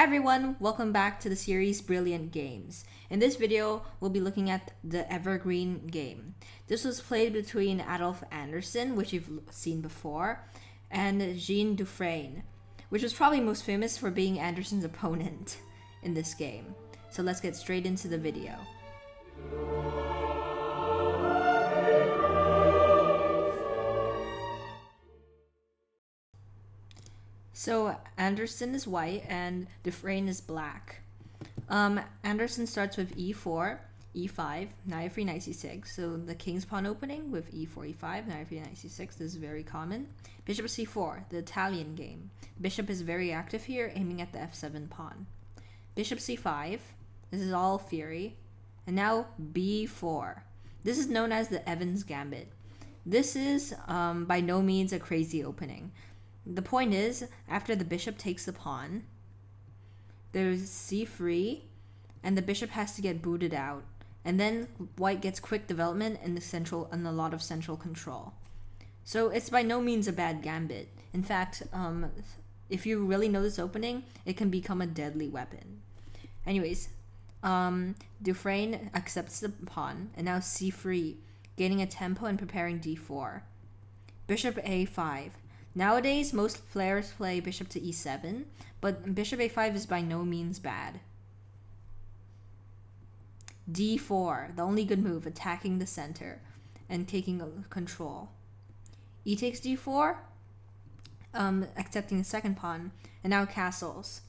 Hi everyone, welcome back to the series Brilliant Games. In this video, we'll be looking at the Evergreen game. This was played between Adolf Anderssen, which you've seen before, and Jean Dufresne, which was probably most famous for being Anderssen's opponent in this game. So let's get straight into the video. So Anderssen is white and Dufresne is black. Anderssen starts with e4, e5, knight f3, knight c6. So the king's pawn opening with e4, e5, knight f3, knight c6. This is very common. Bishop c4, the Italian game. Bishop is very active here, aiming at the f7 pawn. Bishop c5. This is all fury. And now b4. This is known as the Evans Gambit. This is by no means a crazy opening. The point is, after the bishop takes the pawn, there's c3, and the bishop has to get booted out. And then white gets quick development and a lot of central control. So it's by no means a bad gambit. In fact, if you really know this opening, it can become a deadly weapon. Anyways, Dufresne accepts the pawn, and now c3, gaining a tempo and preparing d4. Bishop a5. Nowadays, most players play bishop to e7, but bishop a5 is by no means bad. d4, the only good move, attacking the center and taking control. E takes d4, accepting the second pawn, and now castles.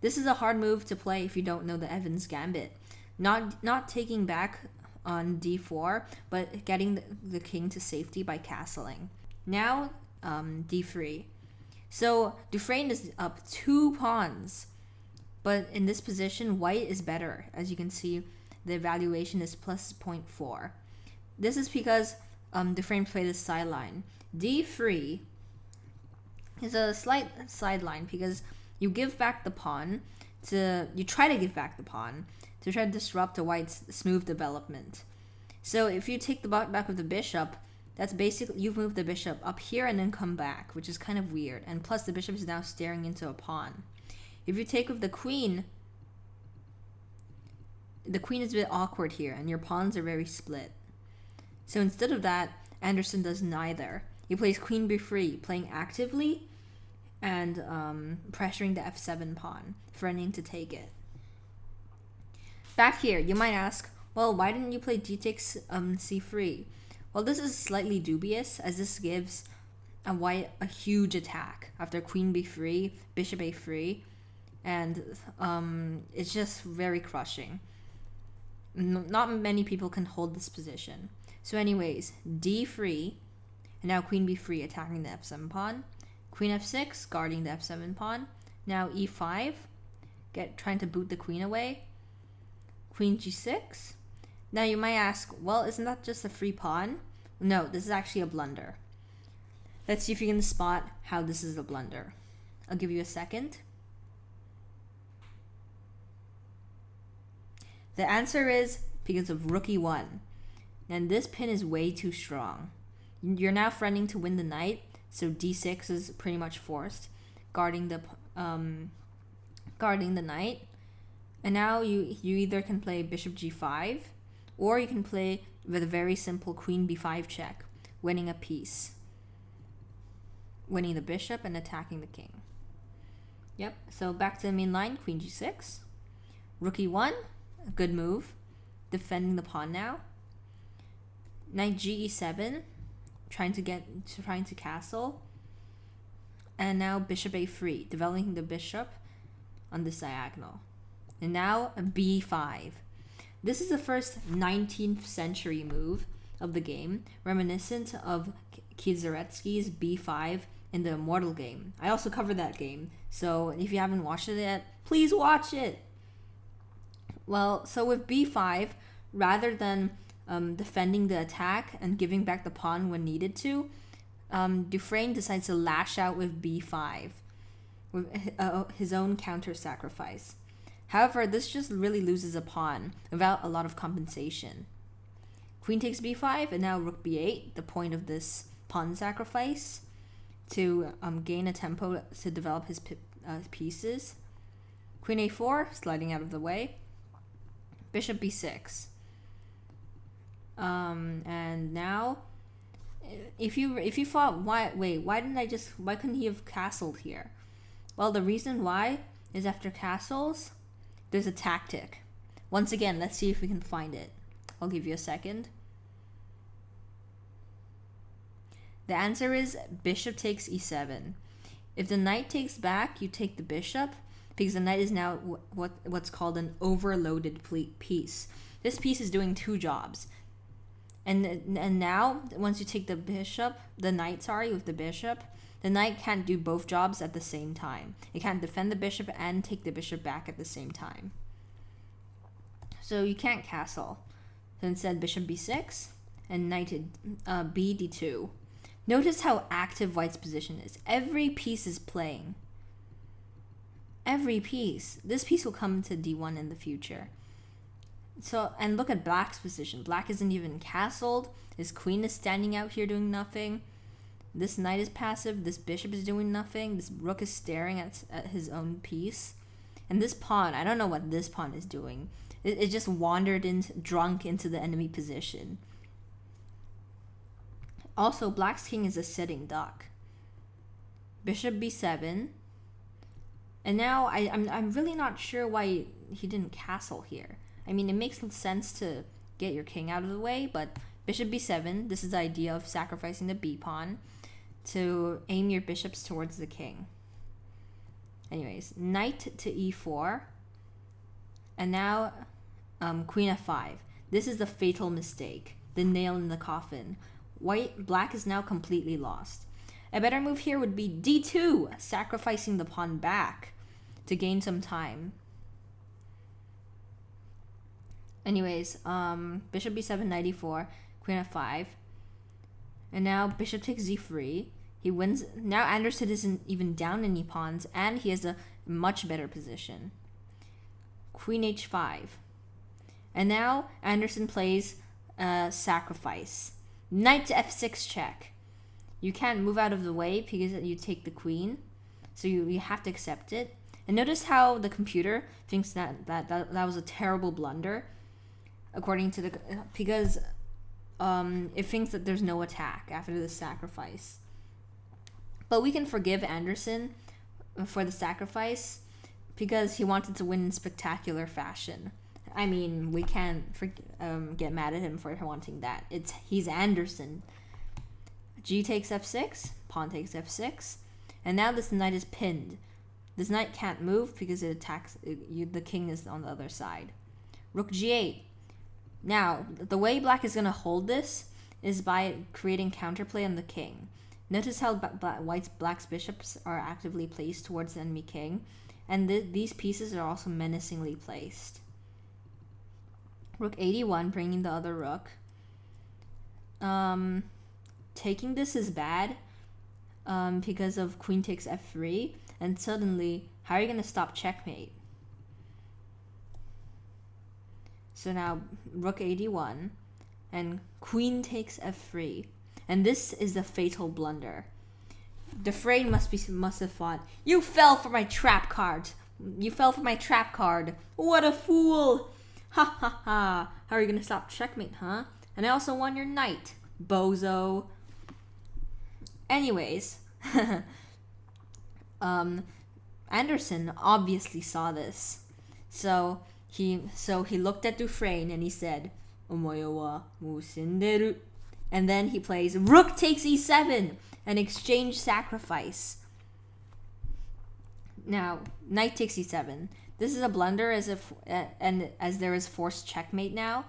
This is a hard move to play if you don't know the Evans Gambit. Not taking back on d4, but getting the king to safety by castling. Now, d3. So Dufresne is up 2 pawns, but in this position white is better. As you can see, the evaluation is plus 0.4. This is because Dufresne played this sideline. d3 is a slight sideline because you give back the pawn you try to give back the pawn to try to disrupt the white's smooth development. So if you take the back with the bishop, that's basically, you've moved the bishop up here and then come back, which is kind of weird. And plus the bishop is now staring into a pawn. If you take with the queen is a bit awkward here and your pawns are very split. So instead of that, Anderssen does neither. He plays queen b3, playing actively and pressuring the f7 pawn, threatening to take it. Back here, you might ask, well, why didn't you play d takes c3? Well, this is slightly dubious, as this gives a white a huge attack after queen b3, bishop a3, and it's just very crushing. Not many people can hold this position. So anyways, d3, and now queen b3 attacking the f7 pawn, queen f6 guarding the f7 pawn, now e5, trying to boot the queen away, queen g6. Now you might ask, well, isn't that just a free pawn? No, this is actually a blunder. Let's see if you can spot how this is a blunder. I'll give you a second. The answer is because of rook e1. And this pin is way too strong. You're now threatening to win the knight, so d6 is pretty much forced, guarding the knight. And now you either can play bishop g5, or you can play with a very simple queen b5 check, winning a piece. Winning the bishop and attacking the king. Yep, so back to the main line, queen g6. Rook e1, a good move. Defending the pawn now. Knight ge7, trying to castle. And now bishop a3, developing the bishop on this diagonal. And now a b5. This is the first 19th century move of the game, reminiscent of Kieseritzky's b5 in the Immortal game. I also covered that game, so if you haven't watched it yet, please watch it! Well, so with b5, rather than defending the attack and giving back the pawn when needed to, Dufresne decides to lash out with b5, with his own counter-sacrifice. However, this just really loses a pawn without a lot of compensation. Queen takes b5, and now rook b8, the point of this pawn sacrifice, to gain a tempo to develop his pieces. Queen a4, sliding out of the way. Bishop b6. And now, if you thought, why couldn't he have castled here? Well, the reason why is after castles, there's a tactic. Once again, let's see if we can find it. I'll give you a second. The answer is bishop takes e7. If the knight takes back, you take the bishop, because the knight is now what's called an overloaded piece. This piece is doing two jobs. And now, once you take the knight with the bishop, the knight can't do both jobs at the same time. It can't defend the bishop and take the bishop back at the same time. So you can't castle. So instead, bishop b6 and knight b d2. Notice how active white's position is. Every piece is playing. Every piece. This piece will come to d1 in the future. So, and look at black's position. Black isn't even castled. His queen is standing out here doing nothing. This knight is passive. This bishop is doing nothing. This rook is staring at his own piece. And this pawn, I don't know what this pawn is doing. It just wandered drunk into the enemy position. Also, black's king is a sitting duck. Bishop b7. And now I'm really not sure why he didn't castle here. I mean, it makes sense to get your king out of the way, but bishop b7, this is the idea of sacrificing the b pawn to aim your bishops towards the king. Anyways, knight to e4. And now queen f5. This is the fatal mistake, the nail in the coffin. Black is now completely lost. A better move here would be d2, sacrificing the pawn back to gain some time. Anyways, bishop b7, knight e4, queen f5. And now bishop takes z3. He wins. Now Anderssen isn't even down any pawns, and he has a much better position. Queen h5. And now Anderssen plays sacrifice. Knight to f6 check. You can't move out of the way because you take the queen. So you have to accept it. And notice how the computer thinks that was a terrible blunder. According to because it thinks that there's no attack after the sacrifice. But we can forgive Anderssen for the sacrifice because he wanted to win in spectacular fashion. I mean, we can't get mad at him for wanting that. He's Anderssen. G takes f6, pawn takes f6, and now this knight is pinned. This knight can't move because it attacks. The king is on the other side. Rook g8. Now, the way black is going to hold this is by creating counterplay on the king. Notice how black's bishops are actively placed towards the enemy king, and these pieces are also menacingly placed. Rook 81, bringing the other rook. Taking this is bad because of queen takes f3, and suddenly, how are you going to stop checkmate? So now, rook 81, and queen takes f3. And this is the fatal blunder. Dufresne must have thought, you fell for my trap card. You fell for my trap card. What a fool. Ha ha ha. How are you going to stop checkmate, huh? And I also won your knight, bozo. Anyways, Anderssen obviously saw this. So he looked at Dufresne and he said, "Omoe wa mou senderu." And then he plays rook takes e7, an exchange sacrifice. Now, knight takes e7. This is a blunder as there is forced checkmate now.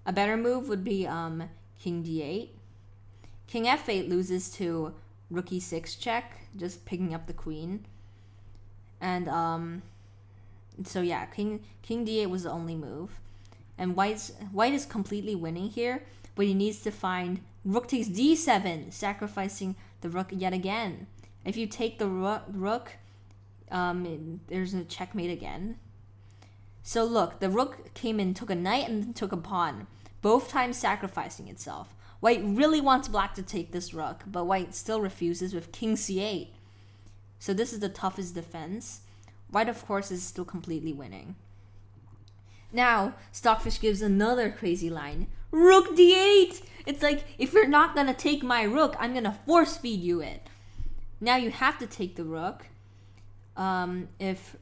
A better move would be king d8. King f8 loses to rook e6 check, just picking up the queen. And so yeah, king d8 was the only move. And white is completely winning here, but he needs to find rook takes d7, sacrificing the rook yet again. If you take the rook, there's a checkmate again. So look, the rook came in, took a knight, and then took a pawn, both times sacrificing itself. White really wants black to take this rook, but white still refuses with king c8. So this is the toughest defense. White, of course, is still completely winning. Now, Stockfish gives another crazy line. Rook d8! It's like, if you're not gonna take my rook, I'm gonna force feed you it. Now you have to take the rook. If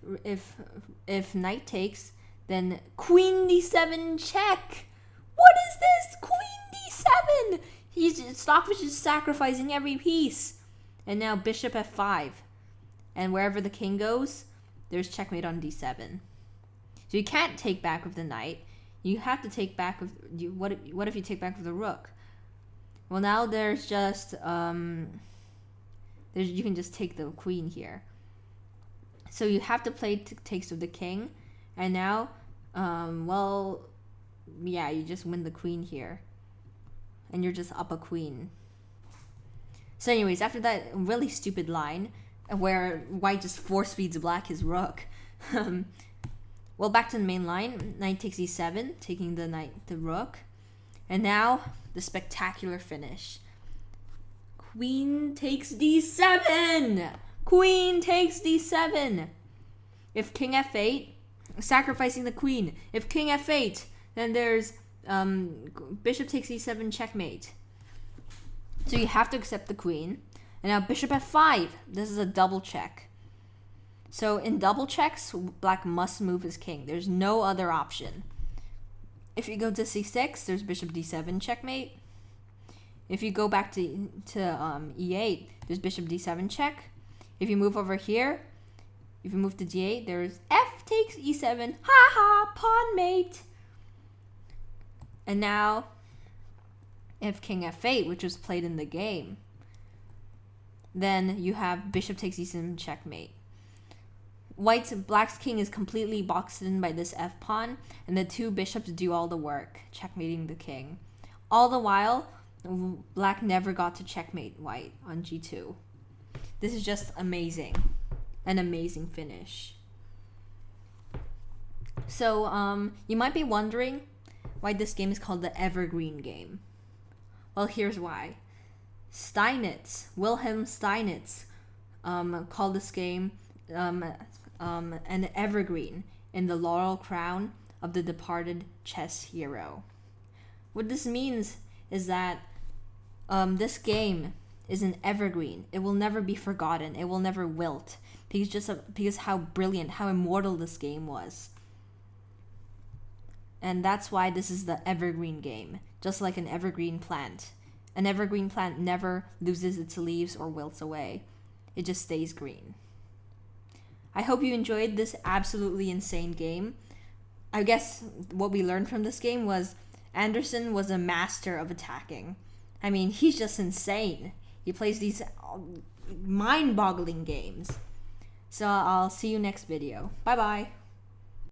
knight takes, then queen d7 check. What is this? Queen d7! Stockfish is sacrificing every piece. And now bishop f5. And wherever the king goes, there's checkmate on d7. So you can't take back with the knight. You have to take back with what if you take back with the rook? Well, now there's just you can just take the queen here. So you have to play takes with the king, and now you just win the queen here, and you're just up a queen. So anyways, after that really stupid line where white just force feeds black his rook. Well, back to the main line. Knight takes e7, taking the rook. And now, the spectacular finish. Queen takes d7! Queen takes d7! If king f8, sacrificing the queen. If king f8, then there's bishop takes e7, checkmate. So you have to accept the queen. And now bishop f5. This is a double check. So in double checks, black must move his king. There's no other option. If you go to c6, there's bishop d7 checkmate. If you go back to e8, there's bishop d7 check. If you move over here, if you move to d8, there's f takes e7. Ha ha, pawn mate. And now, if king f8, which was played in the game, then you have bishop takes e7 checkmate. Black's king is completely boxed in by this f-pawn, and the two bishops do all the work, checkmating the king. All the while, black never got to checkmate white on g2. This is just amazing. An amazing finish. So, you might be wondering why this game is called the Evergreen game. Well, here's why. Wilhelm Steinitz, called this game an evergreen in the laurel crown of the departed chess hero. What this means is that this game is an evergreen. It will never be forgotten. It will never wilt because how brilliant, how immortal this game was. And that's why this is the evergreen game, just like an evergreen plant. An evergreen plant never loses its leaves or wilts away. It just stays green. I hope you enjoyed this absolutely insane game. I guess what we learned from this game was Anderssen was a master of attacking. I mean, he's just insane. He plays these mind-boggling games. So I'll see you next video. Bye-bye.